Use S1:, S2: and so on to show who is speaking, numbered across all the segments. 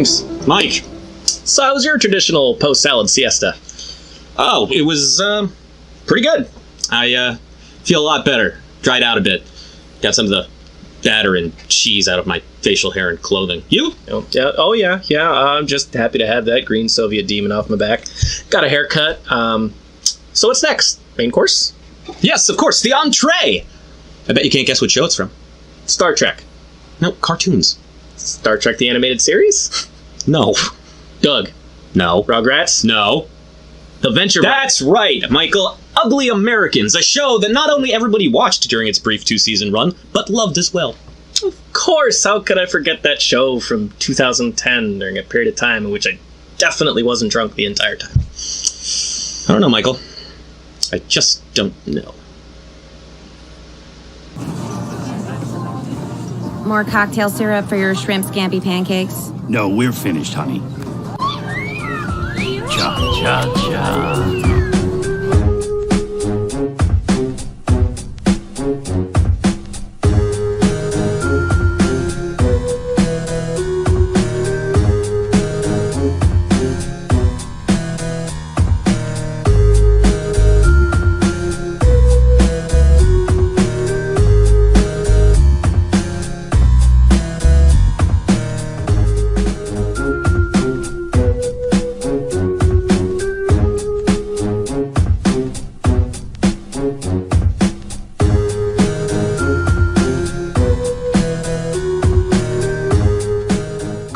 S1: James.
S2: Mike.
S1: So how was your traditional post-salad siesta?
S2: Oh, it was pretty good. I feel a lot better. Dried out a bit. Got some of the batter and cheese out of my facial hair and clothing. You?
S1: Oh yeah. I'm just happy to have that green Soviet demon off my back. Got a haircut. So what's next? Main course?
S2: Yes, of course. The Entrée. I bet you can't guess what show it's from.
S1: Star Trek.
S2: No, cartoons.
S1: Star Trek the Animated Series?
S2: No.
S1: Doug.
S2: No.
S1: Rugrats?
S2: No.
S1: The Venture
S2: That's right, Michael. Ugly Americans, a show that not only everybody watched during its brief 2-season run, but loved as well.
S1: Of course, how could I forget that show from 2010 during a period of time in which I definitely wasn't drunk the entire time?
S2: I don't know, Michael. I just don't know.
S3: More cocktail syrup for your shrimp scampi pancakes?
S4: No, we're finished, honey. Cha, cha, cha.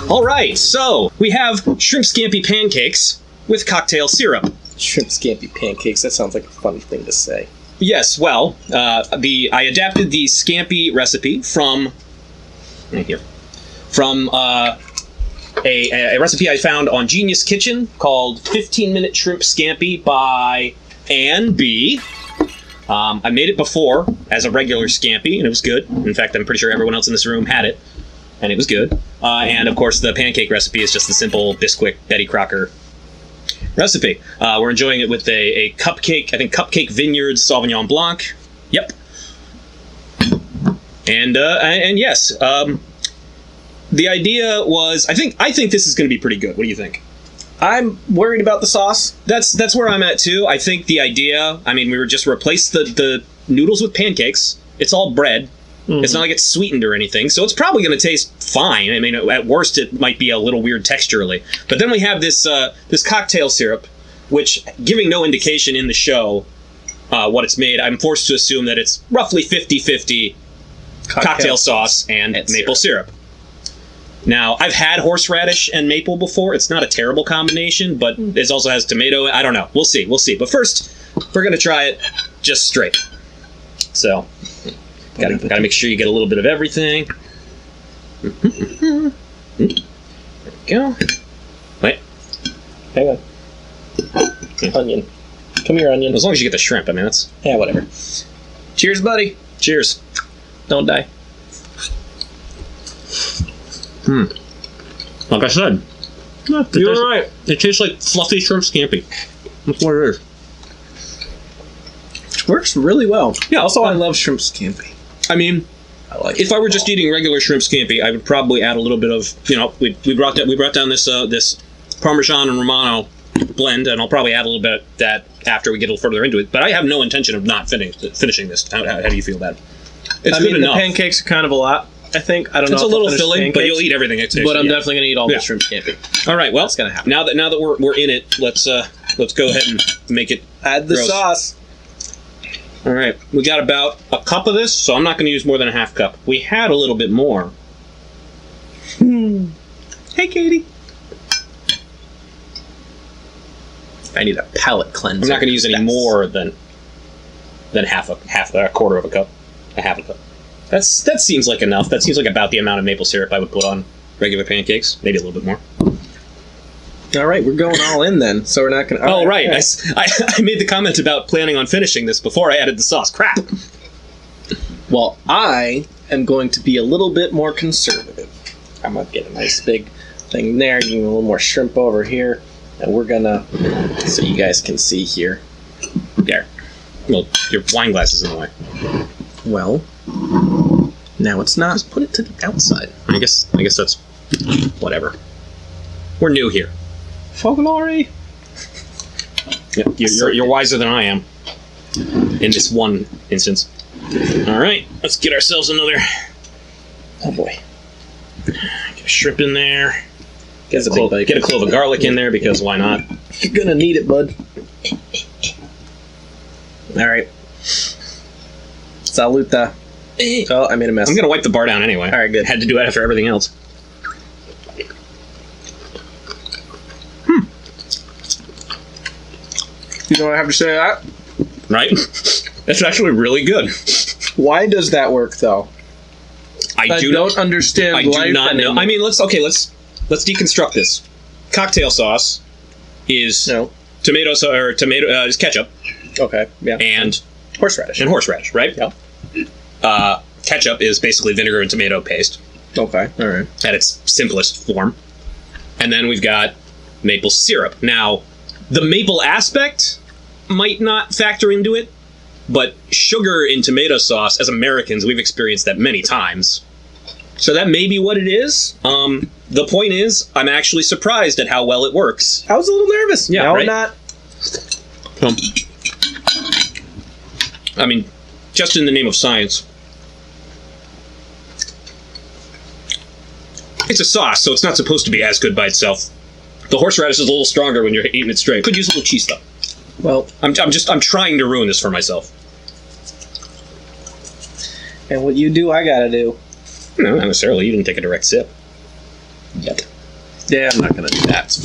S2: Alright, so we have shrimp scampi pancakes with cocktail syrup.
S1: Shrimp scampi pancakes, that sounds like a fun thing to say.
S2: Yes, well, I adapted the scampi recipe from a recipe I found on Genius Kitchen called 15-Minute Shrimp Scampi by Ann B. I made it before as a regular scampi, and it was good. In fact, I'm pretty sure everyone else in this room had it, and it was good. And of course, the pancake recipe is just the simple Bisquick Betty Crocker recipe. We're enjoying it with a cupcake, I think Cupcake Vineyards Sauvignon Blanc. Yep. And yes, the idea was, I think this is going to be pretty good. What do you think?
S1: I'm worried about the sauce.
S2: That's where I'm at too. I think the idea, I mean, we were just replace the noodles with pancakes. It's all bread. Mm-hmm. It's not like it's sweetened or anything, so it's probably going to taste fine. I mean, at worst, it might be a little weird texturally. But then we have this cocktail syrup, which, giving no indication in the show what it's made, I'm forced to assume that it's roughly 50-50 cocktail sauce and maple syrup. Now, I've had horseradish and maple before. It's not a terrible combination, but it also has tomato. I don't know. We'll see. But first, we're going to try it just straight. So, gotta make sure you get a little bit of everything. There we go. Wait.
S1: Hang on. Onion. Come here, onion.
S2: As long as you get the shrimp, I mean, that's...
S1: Yeah, whatever. Cheers, buddy.
S2: Cheers.
S1: Don't die.
S2: Like I said,
S1: you were right.
S2: It tastes like fluffy shrimp scampi. That's what it is.
S1: It works really well.
S2: Yeah.
S1: Also, I love shrimp scampi.
S2: I mean, if I were just eating regular shrimp scampi, I would probably add a little bit of, we brought down this this Parmesan and Romano blend, and I'll probably add a little bit of that after we get a little further into it. But I have no intention of not finishing this. How do you feel about it? It's good enough.
S1: The pancakes are kind of a lot. I think. I don't know.
S2: It's a little filling, but you'll eat everything.
S1: But I'm definitely gonna eat all the shrimp scampi.
S2: All right. Well,
S1: that's gonna happen.
S2: Now that we're in it, let's go ahead and make it.
S1: Add the sauce.
S2: All right. We got about a cup of this, so I'm not going to use more than a half cup. We had a little bit more.
S1: Hey, Katie. I need a palate cleanser.
S2: I'm not going to use any more than a quarter of a cup, a half a cup. That seems like enough. That seems like about the amount of maple syrup I would put on regular pancakes. Maybe a little bit more.
S1: All right, we're going all in then. So we're not going to...
S2: Oh, right. I made the comment about planning on finishing this before I added the sauce. Crap.
S1: Well, I am going to be a little bit more conservative. I'm going to get a nice big thing there. Give me a little more shrimp over here. And we're going to... So you guys can see here.
S2: There. Well, your wine glass is in the way.
S1: Well, now it's not. Just put it to the outside.
S2: I guess that's whatever. We're new here.
S1: Folklore.
S2: Yeah, you're wiser than I am in this one instance. All right, let's get ourselves another.
S1: Oh boy.
S2: Get a shrimp in there.
S1: Get
S2: a clove of garlic in there because why not?
S1: You're gonna need it, bud. All right. Saluta. Oh, I made a mess.
S2: I'm gonna wipe the bar down anyway.
S1: All right, good.
S2: Had to do it after everything else.
S1: You know what I have to say to that?
S2: Right? That's actually really good.
S1: Why does that work, though? I don't understand.
S2: I do not know. I mean, let's deconstruct this. Cocktail sauce is tomato is ketchup.
S1: Okay. Yeah.
S2: And
S1: horseradish.
S2: Right?
S1: Yeah.
S2: Ketchup is basically vinegar and tomato paste.
S1: Okay. All right.
S2: At its simplest form. And then we've got maple syrup. Now, the maple aspect might not factor into it, but sugar in tomato sauce, as Americans, we've experienced that many times. So that may be what it is. The point is, I'm actually surprised at how well it works.
S1: I was a little nervous.
S2: Yeah,
S1: now
S2: right?
S1: I'm not.
S2: I mean, just in the name of science. It's a sauce, so it's not supposed to be as good by itself. The horseradish is a little stronger when you're eating it straight. Could use a little cheese stuff.
S1: Well,
S2: I'm trying to ruin this for myself.
S1: And what you do, I gotta do.
S2: No, not necessarily. You didn't take a direct sip.
S1: Yep. Yeah, I'm not gonna do that.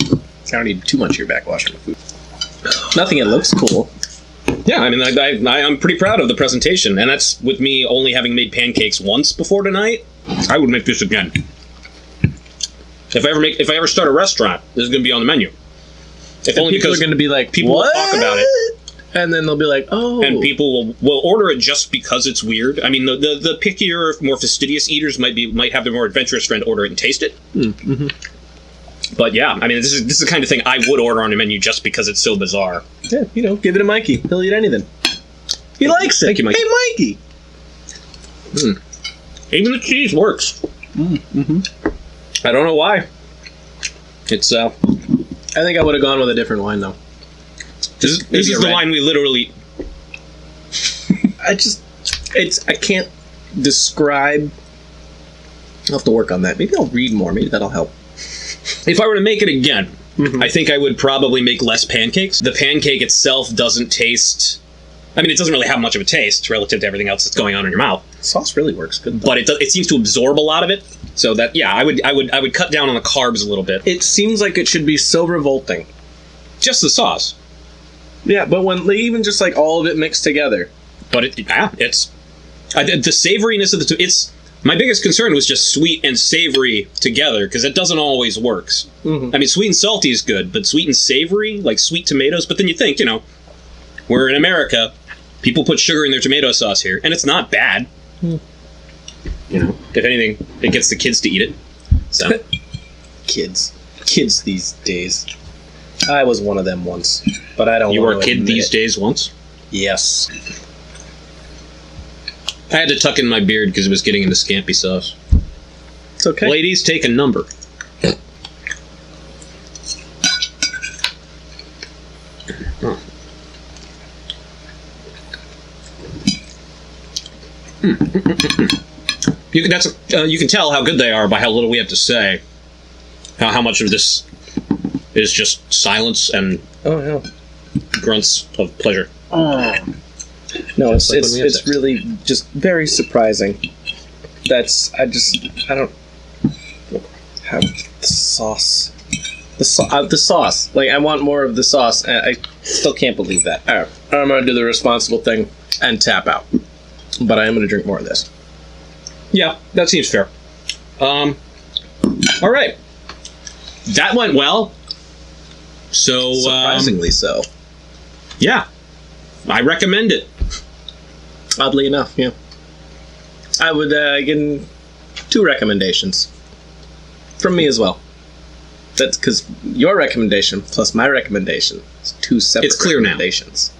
S1: I don't need too much of your backwash on the food. Nothing. It looks cool.
S2: Yeah, I mean, I'm pretty proud of the presentation, and that's with me only having made pancakes once before tonight. I would make this again. If I ever start a restaurant, this is going to be on the menu. If only
S1: people
S2: because
S1: are going to be like,
S2: people
S1: what?
S2: will talk about it,
S1: and then they'll be like, oh.
S2: And people will order it just because it's weird. I mean, the pickier, more fastidious eaters might have their more adventurous friend order it and taste it.
S1: Mm-hmm.
S2: But yeah, I mean, this is the kind of thing I would order on a menu just because it's so bizarre.
S1: Yeah, give it to Mikey. He'll eat anything. He likes it.
S2: Thank you, Mikey.
S1: Hey, Mikey.
S2: Even the cheese works.
S1: Mm-hmm.
S2: I don't know why. It's
S1: I think I would have gone with a different wine though.
S2: This is the wine we literally.
S1: I can't describe. I'll have to work on that. Maybe I'll read more. Maybe that'll help.
S2: If I were to make it again, I think I would probably make less pancakes. The pancake itself doesn't taste. I mean, it doesn't really have much of a taste relative to everything else that's going on in your mouth.
S1: Sauce really works good, though.
S2: But it seems to absorb a lot of it. So that I would cut down on the carbs a little bit.
S1: It seems like it should be so revolting.
S2: Just the sauce.
S1: Yeah, but when even just like all of it mixed together.
S2: But it's the savoriness of the two. My biggest concern was just sweet and savory together because it doesn't always work.
S1: Mm-hmm.
S2: I mean, sweet and salty is good, but sweet and savory, like sweet tomatoes. But then you think, we're in America, people put sugar in their tomato sauce here, and it's not bad. If anything, it gets the kids to eat it. So kids
S1: these days. I was one of them once, but I don't.
S2: You were a kid these days once?
S1: Yes.
S2: I had to tuck in my beard because it was getting into scampi sauce.
S1: It's okay.
S2: Ladies, take a number. You can tell how good they are by how little we have to say. How much of this is just silence and grunts of pleasure.
S1: Oh. No, it's really just very surprising. I don't have the sauce. The sauce. Like, I want more of the sauce. I still can't believe that. All right, I'm going to do the responsible thing and tap out. But I am going to drink more of this.
S2: Yeah, that seems fair. All right. That went well. So
S1: surprisingly so.
S2: Yeah. I recommend it.
S1: Oddly enough, yeah. I would give 2 recommendations. From me as well. That's because your recommendation plus my recommendation is 2 separate recommendations.